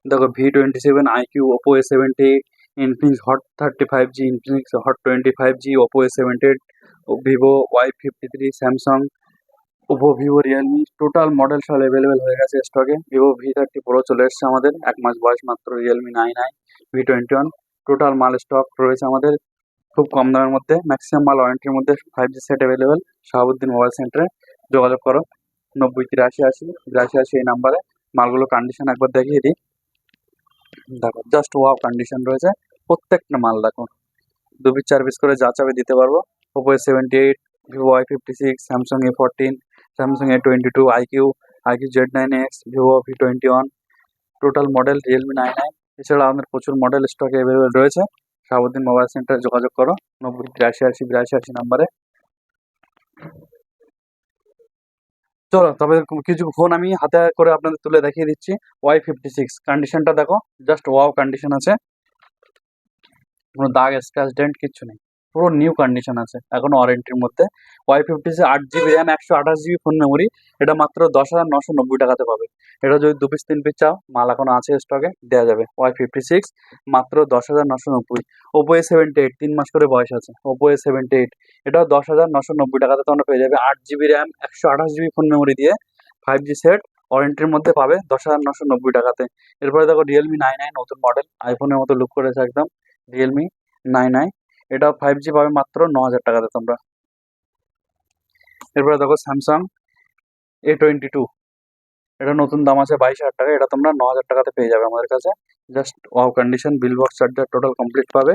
देखो V27 iQOO Oppo A78 Infinix Hot 35G Infinix Hot 25G Oppo A78 Vivo Y53 Samsung Oppo Vivo Realme total model সব available হয়ে গেছে স্টকে। Vivo V30 Pro চলে এসেছে আমাদের, 1 মাস বয়স মাত্র। Realme 9i V21 টোটাল মাল স্টক রয়েছে আমাদের খুব কম দামের মধ্যে, ম্যাক্সিমাম মাল ওয়ারেন্টির মধ্যে। 5G set available. Shahabuddin mobile সেন্টারে যোগাযোগ করো 908380 এই নাম্বারে। মালগুলো কন্ডিশন একবার দেখিয়ে দিই। দেখো জাস্ট ওয়াও কন্ডিশন রয়েছে প্রত্যেকটা মাল। দেখো 2 পিস 4 পিস করে যা চাবে দিতে পারবো। Oppo A78, Vivo Y56, Samsung A14, Samsung A22, iQOO Z9X, Vivo V21 total model, Realme 9i। এছাড়া আমাদের প্রচুর মডেল স্টকে অ্যাভেলেবেল রয়েছে। শাহাবুদ্দিন মোবাইল সেন্টারে যোগাযোগ করো 908380 নাম্বারে। চলো তবে কিছু ফোন আমি হাতে করে আপনাদের তুলে দেখিয়ে দিচ্ছি। Y56 কন্ডিশনটা দেখো, জাস্ট ওয়াও কন্ডিশন আছে, কোনো দাগ স্ক্র্যাচ ডেন্ট কিচ্ছু নেই, পুরো নিউ কন্ডিশন আছে, এখন ওয়ারেন্টির মধ্যে। Y56 8GB RAM 128GB phone memory, এটা মাত্র 10,990 টাকাতে পাবে। এটা যদি 2 পিস 3 পিস চাও, মাল এখনো আছে স্টকে, দেওয়া যাবে। Y56 মাত্র 10,990। Oppo A78 3 মাস করে বয়স আছে, Oppo A78 এটাও 10,990 টাকাতে তোমরা পেয়ে যাবে। 8GB RAM 128GB phone memory দিয়ে 5G সেট ওয়ারেন্টির মধ্যে পাবে 10,990 টাকাতে। এরপরে দেখো Realme 9i নতুন মডেল, আইফোনের মতো লুক করেছে একদম। Realme 9i এটাও 5G পাবে মাত্র 9,000 টাকাতে তোমরা। এরপরে দেখো স্যামসাং A22, এটা নতুন দাম আছে 22,000 টাকা, এটা তোমরা 9,000 টাকাতে পেয়ে যাবে আমাদের কাছে। Just wow condition, bill box charger total complete পাবে।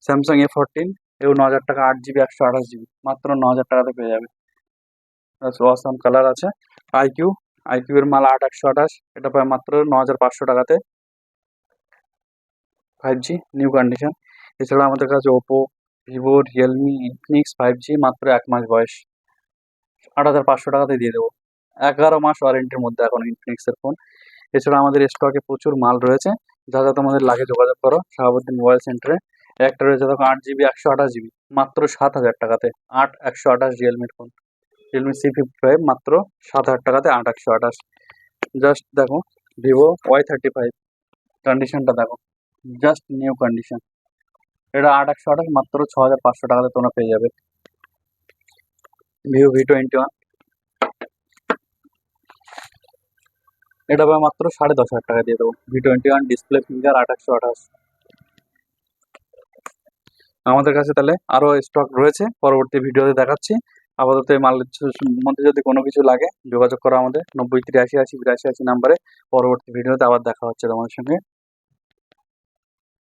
স্যামসাং A14 এও 9,000 টাকা, 8GB 128GB মাত্র 9,000 টাকাতে পেয়ে যাবে। অসাম কালার আছে। আইকিউ এর মাল 8/128, এটা পাবে মাত্র 9,500 টাকাতে, 5G নিউ কন্ডিশন। এছাড়া আমাদের কাছে Oppo, Vivo, Realme, Infinix 5G মাত্র 1 মাস বয়স 8,500 টাকাতে দিয়ে দেবো। 11 মাস ওয়ারেন্টির মধ্যে এখন ইনফিনিক্সের ফোন। এছাড়া আমাদের স্টকে প্রচুর মাল রয়েছে, যা যা তোমাদের লাগে যোগাযোগ করো শাহাবুদ্দিন মোবাইল সেন্টারে। একটা রয়েছে দেখো 8GB 128GB মাত্র 7,000 টাকাতে, 8/128 রিয়েলমির ফোন, রিয়েলমি C55 মাত্র 7,000 টাকাতে 8/128। জাস্ট দেখো ভিভো Y35 কন্ডিশনটা দেখো, জাস্ট নিউ কন্ডিশন, এটা 8/128 মাত্র 6,500 টাকাতে তোমরা পেয়ে যাবে। ভিভো V21 এটা পাবে মাত্র 10,500 টাকা দিয়ে দেবো। V21 display finger 8/128। আমাদের কাছে তাহলে আরও স্টক রয়েছে, পরবর্তী ভিডিওতে দেখাচ্ছি। আপাতত এই মালের মধ্যে যদি কোনো কিছু লাগে যোগাযোগ করো আমাদের 908380 নাম্বারে। পরবর্তী ভিডিওতে আবার দেখা হচ্ছে তোমাদের সঙ্গে।